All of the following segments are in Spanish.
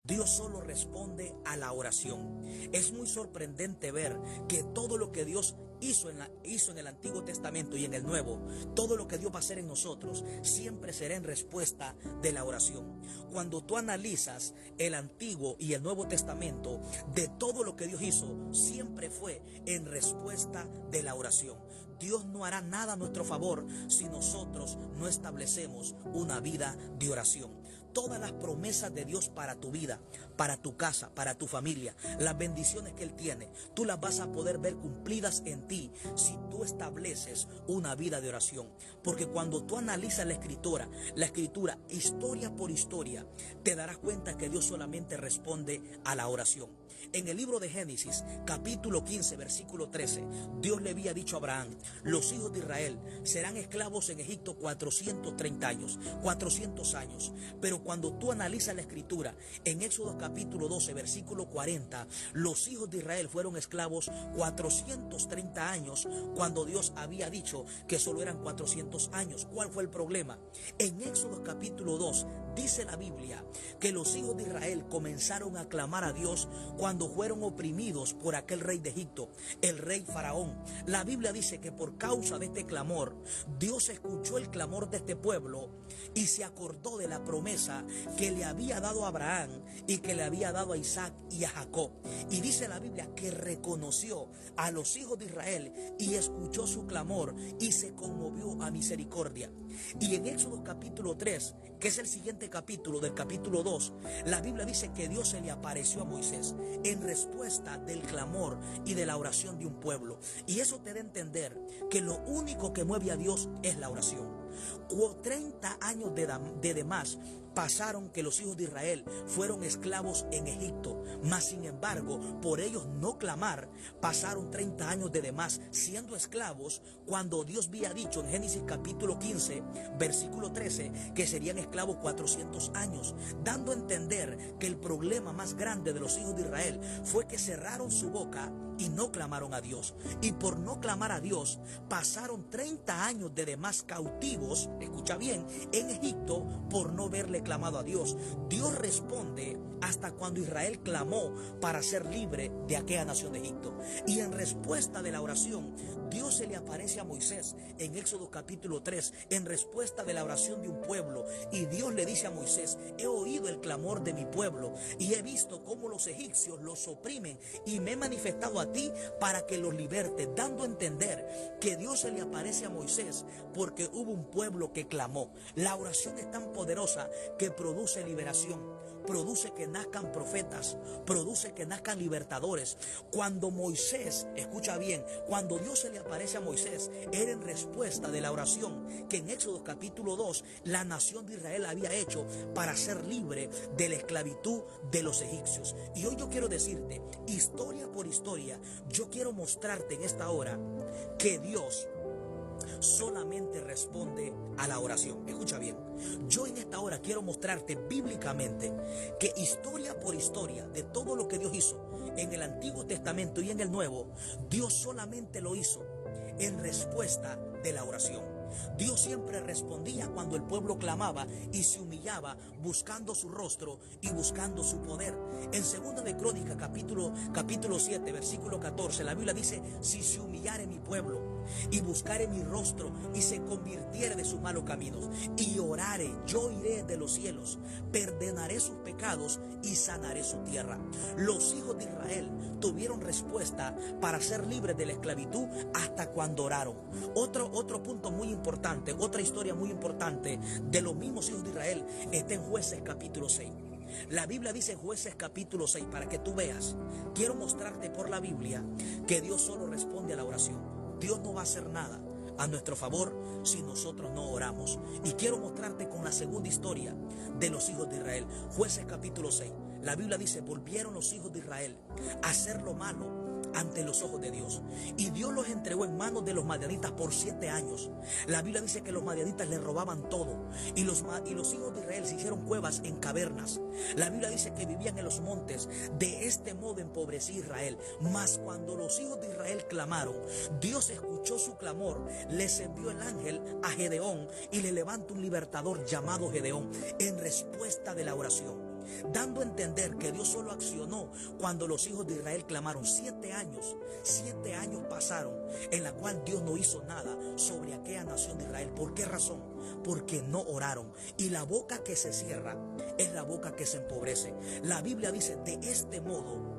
Dios solo responde a la oración. Es muy sorprendente ver que todo lo que Dios hizo en el Antiguo Testamento y en el Nuevo, todo lo que Dios va a hacer en nosotros, siempre será en respuesta de la oración. Cuando tú analizas el Antiguo y el Nuevo Testamento, de todo lo que Dios hizo, siempre fue en respuesta de la oración. Dios no hará nada a nuestro favor si nosotros no establecemos una vida de oración. Todas las promesas de Dios para tu vida, para tu casa, para tu familia, las bendiciones que Él tiene, tú las vas a poder ver cumplidas en ti si tú estableces una vida de oración. Porque cuando tú analizas la escritura historia por historia, te darás cuenta que Dios solamente responde a la oración. En el libro de Génesis, capítulo 15, versículo 13, Dios le había dicho a Abraham: los hijos de Israel serán esclavos en Egipto 430 años, 400 años. Pero cuando tú analizas la escritura, en Éxodo capítulo 12, versículo 40, los hijos de Israel fueron esclavos 430 años, cuando Dios había dicho que solo eran 400 años. ¿Cuál fue el problema? En Éxodo capítulo 2, dice la Biblia que los hijos de Israel comenzaron a clamar a Dios cuando fueron oprimidos por aquel rey de Egipto, el rey Faraón. La Biblia dice que por causa de este clamor, Dios escuchó el clamor de este pueblo y se acordó de la promesa que le había dado a Abraham y que le había dado a Isaac y a Jacob. Y dice la Biblia que reconoció a los hijos de Israel y escuchó su clamor y se conmovió a misericordia. Y en Éxodo capítulo 3, que es el siguiente capítulo del capítulo 2, la Biblia dice que Dios se le apareció a Moisés en respuesta del clamor y de la oración de un pueblo. Y eso te da a entender que lo único que mueve a Dios es la oración. 30 años de más pasaron que los hijos de Israel fueron esclavos en Egipto, mas sin embargo, por ellos no clamar, pasaron 30 años de más siendo esclavos, cuando Dios había dicho en Génesis capítulo 15, versículo 13, que serían esclavos 400 años, dando a entender que el problema más grande de los hijos de Israel fue que cerraron su boca y no clamaron a Dios. Y por no clamar a Dios, pasaron 30 años de más cautivos, escucha bien, en Egipto, por no verle clamado a Dios. Dios responde hasta cuando Israel clamó para ser libre de aquella nación de Egipto. Y en respuesta de la oración, Dios se le aparece a Moisés en Éxodo capítulo 3, en respuesta de la oración de un pueblo. Y Dios le dice a Moisés: he oído el clamor de mi pueblo y he visto cómo los egipcios los oprimen, y me he manifestado a ti para que los liberte, dando a entender que Dios se le aparece a Moisés porque hubo un pueblo que clamó. La oración es tan poderosa que produce liberación, produce que nazcan profetas, produce que nazcan libertadores. Cuando Moisés, escucha bien, cuando Dios se le aparece a Moisés, era en respuesta de la oración que en Éxodo capítulo 2 la nación de Israel había hecho para ser libre de la esclavitud de los egipcios. Y hoy yo quiero decirte, historia por historia, yo quiero mostrarte en esta hora que Dios solamente responde a la oración. Escucha bien, yo en esta hora quiero mostrarte bíblicamente que historia por historia de todo lo que Dios hizo en el Antiguo Testamento y en el Nuevo, Dios solamente lo hizo en respuesta de la oración. Dios siempre respondía cuando el pueblo clamaba y se humillaba buscando su rostro y buscando su poder. En 2 de Crónicas capítulo 7, versículo 14, la Biblia dice: si se humillare mi pueblo y buscare mi rostro y se convirtiere de sus malos caminos y orare, yo iré de los cielos, perdonaré sus pecados y sanaré su tierra. Los hijos de Israel tuvieron respuesta para ser libres de la esclavitud hasta cuando oraron. Otro punto muy importante, otra historia muy importante de los mismos hijos de Israel está en Jueces capítulo 6. La Biblia dice en Jueces capítulo 6, para que tú veas, quiero mostrarte por la Biblia que Dios solo responde a la oración. Dios no va a hacer nada a nuestro favor si nosotros no oramos. Y quiero mostrarte con la segunda historia de los hijos de Israel. Jueces capítulo 6. La Biblia dice: volvieron los hijos de Israel a hacer lo malo ante los ojos de Dios, y Dios los entregó en manos de los madianitas por 7 años. La Biblia dice que los madianitas les robaban todo, y los hijos de Israel se hicieron cuevas en cavernas. La Biblia dice que vivían en los montes. De este modo empobreció Israel. Mas cuando los hijos de Israel clamaron, Dios escuchó su clamor, les envió el ángel a Gedeón y le levantó un libertador llamado Gedeón en respuesta de la oración. dando a entender que Dios solo accionó cuando los hijos de Israel clamaron. 7 años pasaron en la cual Dios no hizo nada sobre aquella nación de Israel. ¿Por qué razón? Porque no oraron. Y la boca que se cierra es la boca que se empobrece. La Biblia dice, de este modo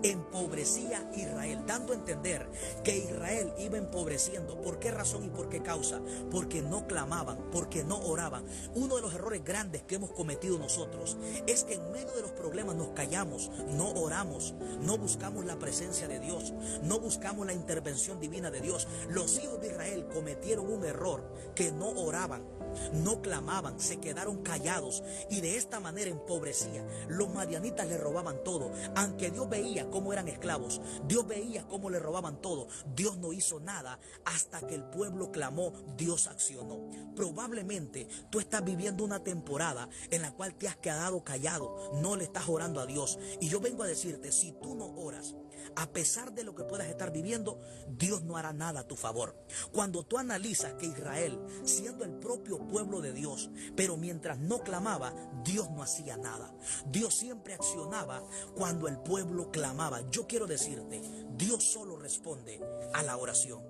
empobrecía Israel, dando a entender que Israel iba empobreciendo. ¿Por qué razón y por qué causa? Porque no clamaban, porque no oraban. Uno de los errores grandes que hemos cometido nosotros es que en medio de los problemas nos callamos, no oramos, no buscamos la presencia de Dios, no buscamos la intervención divina de Dios. Los hijos de Israel cometieron un error, que no oraban, no clamaban, se quedaron callados y de esta manera empobrecía. Los madianitas le robaban todo, aunque Dios veía cómo eran esclavos, Dios veía cómo le robaban todo. Dios no hizo nada hasta que el pueblo clamó. Dios accionó. Probablemente tú estás viviendo una temporada en la cual te has quedado callado, no le estás orando a Dios, y yo vengo a decirte, si tú no oras, a pesar de lo que puedas estar viviendo, Dios no hará nada a tu favor. Cuando tú analizas que Israel, siendo el propio pueblo de Dios, pero mientras no clamaba, Dios no hacía nada. Dios siempre accionaba cuando el pueblo clamaba. Yo quiero decirte, Dios solo responde a la oración.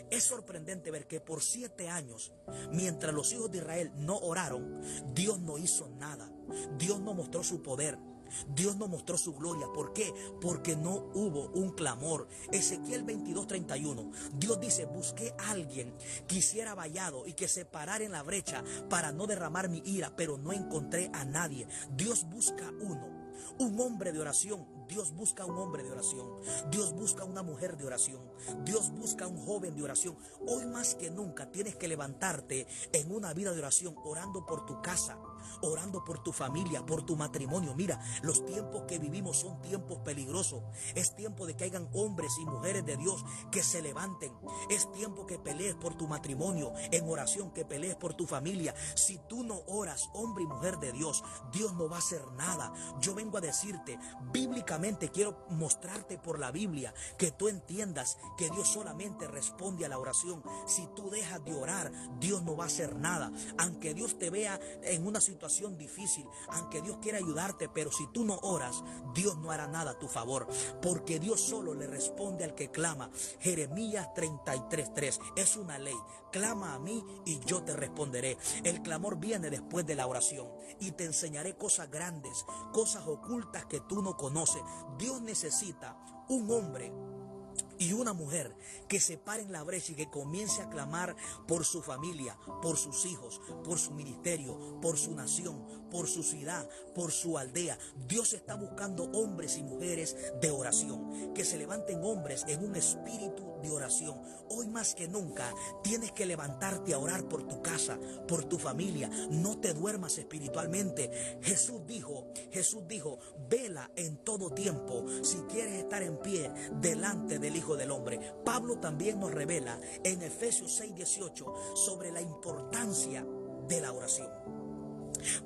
Es sorprendente ver que por 7 años, mientras los hijos de Israel no oraron, Dios no hizo nada. Dios no mostró su poder. Dios no mostró su gloria. ¿Por qué? Porque no hubo un clamor. Ezequiel 22:31. Dios dice, busqué a alguien que hiciera vallado y que se parara en la brecha para no derramar mi ira, pero no encontré a nadie. Dios busca un hombre de oración. Dios busca un hombre de oración. Dios busca una mujer de oración. Dios busca un joven de oración. Hoy más que nunca tienes que levantarte en una vida de oración, orando por tu casa, orando por tu familia, por tu matrimonio. Mira, los tiempos que vivimos son tiempos peligrosos. Es tiempo de que hayan hombres y mujeres de Dios que se levanten. Es tiempo que pelees por tu matrimonio en oración, que pelees por tu familia. Si tú no oras, hombre y mujer de Dios, Dios no va a hacer nada. Yo vengo a decirte, bíblicamente quiero mostrarte por la Biblia que tú entiendas que Dios solamente responde a la oración. Si tú dejas de orar, Dios no va a hacer nada. Aunque Dios te vea en una situación difícil, aunque Dios quiera ayudarte, pero si tú no oras, Dios no hará nada a tu favor, porque Dios solo le responde al que clama. Jeremías 33:3 es una ley. Clama a mí y yo te responderé. El clamor viene después de la oración, y te enseñaré cosas grandes, cosas ocultas que tú no conoces. Dios necesita un hombre y una mujer que se pare en la brecha y que comience a clamar por su familia, por sus hijos, por su ministerio, por su nación, por su ciudad, por su aldea. Dios está buscando hombres y mujeres de oración, que se levanten hombres en un espíritu de oración. Hoy más que nunca tienes que levantarte a orar por tu casa, por tu familia. No te duermas espiritualmente. Jesús dijo, vela en todo tiempo si quieres estar en pie delante del Hijo del Hombre. Pablo también nos revela en Efesios 6:18 sobre la importancia de la oración.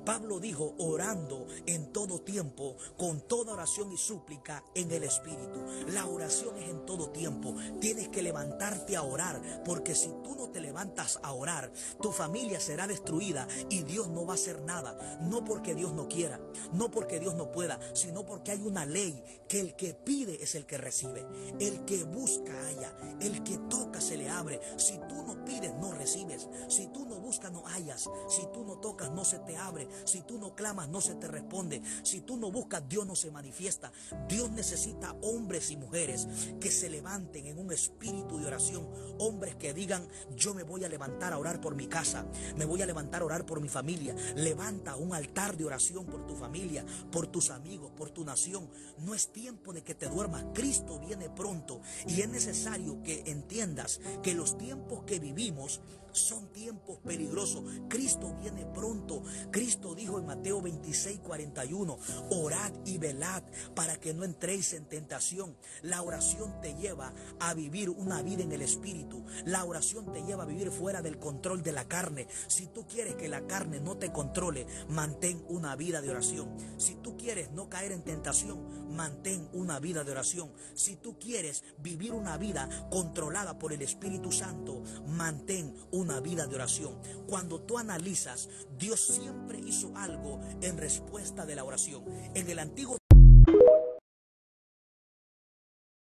Pablo dijo, orando en todo tiempo, con toda oración y súplica en el Espíritu. La oración es en todo tiempo. Tienes que levantarte a orar, porque si tú no te levantas a orar, tu familia será destruida y Dios no va a hacer nada. No porque Dios no quiera, no porque Dios no pueda, sino porque hay una ley que el que pide es el que recibe. El que busca halla, el que toca se le abre. Si tú no pides, no recibes. Si tú no buscas, no hallas. Si tú no tocas, no se te abre. Si tú no clamas, no se te responde. Si tú no buscas, Dios no se manifiesta. Dios necesita hombres y mujeres que se levanten en un espíritu de oración. Hombres que digan, yo me voy a levantar a orar por mi casa, me voy a levantar a orar por mi familia. Levanta un altar de oración por tu familia, por tus amigos, por tu nación. No es tiempo de que te duermas. Cristo viene pronto y es necesario que entiendas que los tiempos que vivimos son tiempos peligrosos. Cristo viene pronto. Cristo dijo en Mateo 26:41, orad y velad para que no entréis en tentación. La oración te lleva a vivir una vida en el Espíritu. La oración te lleva a vivir fuera del control de la carne. Si tú quieres que la carne no te controle, mantén una vida de oración. Si tú quieres no caer en tentación, mantén una vida de oración. Si tú quieres vivir una vida controlada por el Espíritu Santo, mantén una una vida de oración. Cuando tú analizas, Dios siempre hizo algo en respuesta de la oración. En el Antiguo